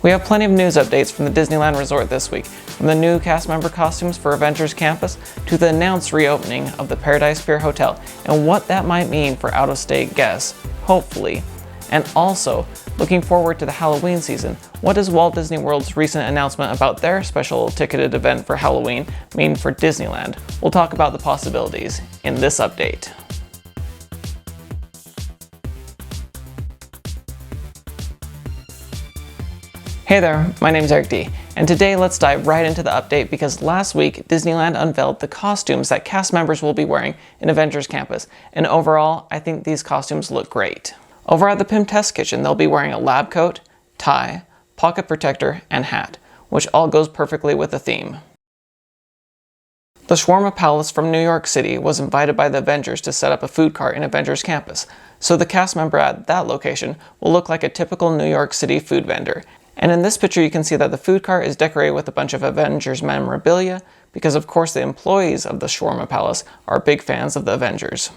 We have plenty of news updates from the Disneyland Resort this week, from the new cast member costumes for Avengers Campus to the announced reopening of the Paradise Pier Hotel and what that might mean for out-of-state guests, hopefully. And also, looking forward to the Halloween season, what does Walt Disney World's recent announcement about their special ticketed event for Halloween mean for Disneyland? We'll talk about the possibilities in this update. Hey there, my name's Eric D, and today let's dive right into the update because last week Disneyland unveiled the costumes that cast members will be wearing in Avengers Campus, and overall I think these costumes look great. Over at the Pym Test Kitchen they'll be wearing a lab coat, tie, pocket protector, and hat, which all goes perfectly with the theme. The Shawarma Palace from New York City was invited by the Avengers to set up a food cart in Avengers Campus, so the cast member at that location will look like a typical New York City food vendor. And in this picture you can see that the food cart is decorated with a bunch of Avengers memorabilia because of course the employees of the Shawarma Palace are big fans of the Avengers.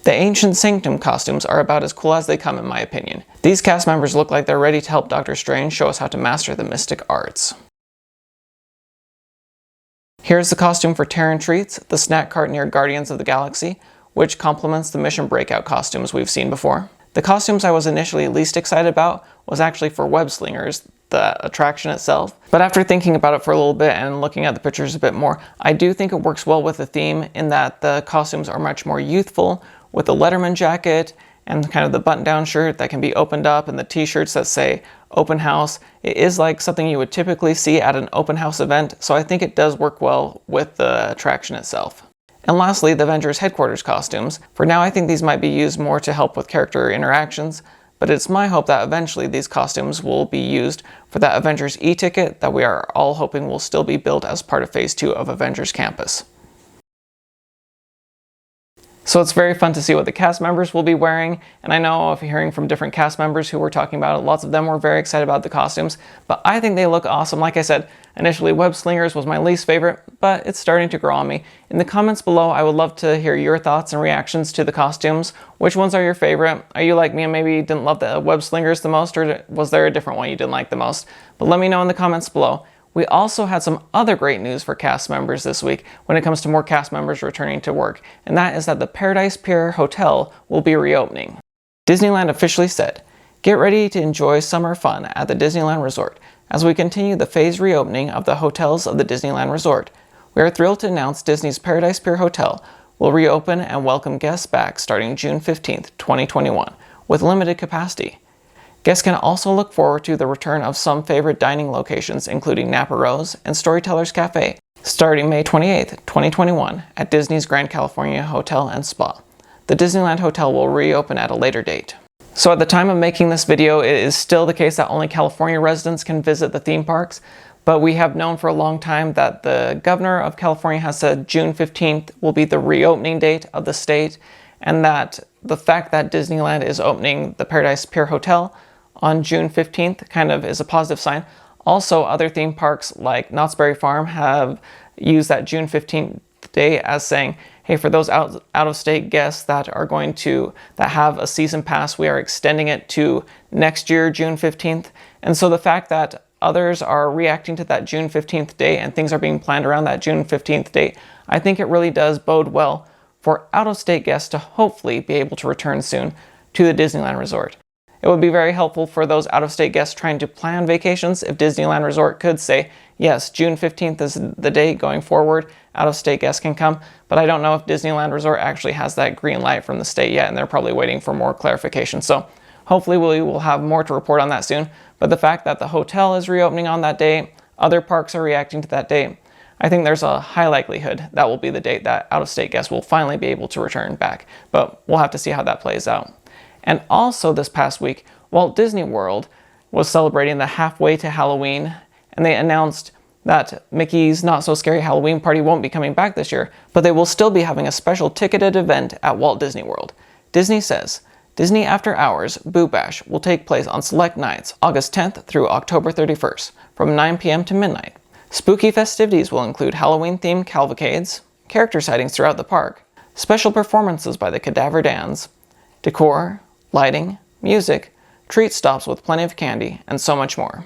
The Ancient Sanctum costumes are about as cool as they come in my opinion. These cast members look like they're ready to help Doctor Strange show us how to master the mystic arts. Here's the costume for Terran Treats, the snack cart near Guardians of the Galaxy, which complements the Mission Breakout costumes we've seen before. The costumes I was initially least excited about was actually for Web Slingers, the attraction itself. But after thinking about it for a little bit and looking at the pictures a bit more, I do think it works well with the theme in that the costumes are much more youthful, with the Letterman jacket and kind of the button-down shirt that can be opened up and the t-shirts that say open house. It is like something you would typically see at an open house event, so I think it does work well with the attraction itself. And lastly, the Avengers Headquarters costumes. For now I think these might be used more to help with character interactions, but it's my hope that eventually these costumes will be used for that Avengers e-ticket that we are all hoping will still be built as part of Phase 2 of Avengers Campus. So it's very fun to see what the cast members will be wearing, and I know of hearing from different cast members who were talking about it, lots of them were very excited about the costumes, but I think they look awesome. Like I said, initially Web Slingers was my least favorite, but it's starting to grow on me. In the comments below, I would love to hear your thoughts and reactions to the costumes. Which ones are your favorite? Are you like me and maybe didn't love the Web Slingers the most, or was there a different one you didn't like the most? But let me know in the comments below. We also had some other great news for cast members this week when it comes to more cast members returning to work, and that is that the Paradise Pier Hotel will be reopening. Disneyland officially said, "Get ready to enjoy summer fun at the Disneyland Resort as we continue the phased reopening of the hotels of the Disneyland Resort. We are thrilled to announce Disney's Paradise Pier Hotel will reopen and welcome guests back starting June 15th, 2021, with limited capacity. Guests can also look forward to the return of some favorite dining locations including Napa Rose and Storytellers Cafe, starting May 28th, 2021 at Disney's Grand California Hotel and Spa. The Disneyland Hotel will reopen at a later date." So at the time of making this video, it is still the case that only California residents can visit the theme parks, but we have known for a long time that the governor of California has said June 15th will be the reopening date of the state, and that the fact that Disneyland is opening the Paradise Pier Hotel on June 15th kind of is a positive sign. Also, other theme parks like Knott's Berry Farm have used that June 15th day as saying, hey, for those out-of-state guests that have a season pass, we are extending it to next year, June 15th. And so the fact that others are reacting to that June 15th date and things are being planned around that June 15th date, I think it really does bode well for out-of-state guests to hopefully be able to return soon to the Disneyland Resort. It would be very helpful for those out-of-state guests trying to plan vacations if Disneyland Resort could say, yes, June 15th is the date going forward, out-of-state guests can come, but I don't know if Disneyland Resort actually has that green light from the state yet, and they're probably waiting for more clarification. So hopefully we will have more to report on that soon, but the fact that the hotel is reopening on that date, other parks are reacting to that date, I think there's a high likelihood that will be the date that out-of-state guests will finally be able to return back, but we'll have to see how that plays out. And also this past week, Walt Disney World was celebrating the halfway to Halloween, and they announced that Mickey's Not So Scary Halloween Party won't be coming back this year, but they will still be having a special ticketed event at Walt Disney World. Disney says, Disney After Hours Boo Bash will take place on select nights, August 10th through October 31st, from 9 p.m. to midnight. Spooky festivities will include Halloween-themed cavalcades, character sightings throughout the park, special performances by the Cadaver Dans, decor, lighting, music, treat stops with plenty of candy, and so much more.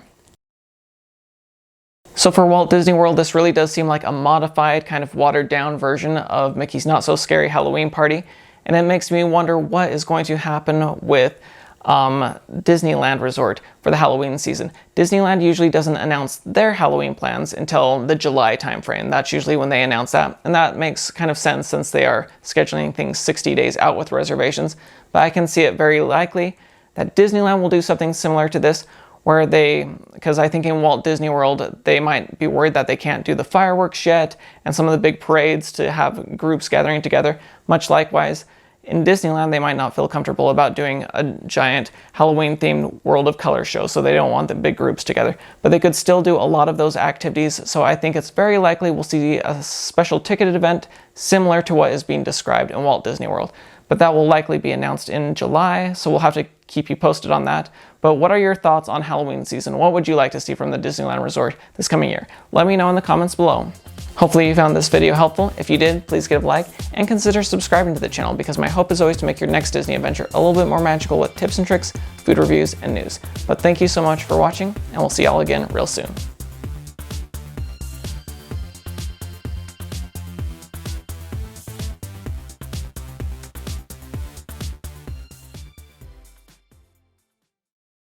So for Walt Disney World, this really does seem like a modified, kind of watered down version of Mickey's Not So Scary Halloween Party. And it makes me wonder what is going to happen with Disneyland Resort for the Halloween season. Disneyland usually doesn't announce their Halloween plans until the July timeframe. That's usually when they announce that. And that makes kind of sense since they are scheduling things 60 days out with reservations. But I can see it very likely that Disneyland will do something similar to this, where because I think in Walt Disney World, they might be worried that they can't do the fireworks yet and some of the big parades to have groups gathering together. Much likewise, in Disneyland, they might not feel comfortable about doing a giant Halloween-themed World of Color show, so they don't want the big groups together. But they could still do a lot of those activities, so I think it's very likely we'll see a special ticketed event similar to what is being described in Walt Disney World. But that will likely be announced in July, so we'll have to keep you posted on that. But what are your thoughts on Halloween season? What would you like to see from the Disneyland Resort this coming year? Let me know in the comments below. Hopefully you found this video helpful. If you did, please give a like and consider subscribing to the channel, because my hope is always to make your next Disney adventure a little bit more magical with tips and tricks, food reviews, and news. But thank you so much for watching, and we'll see y'all again real soon.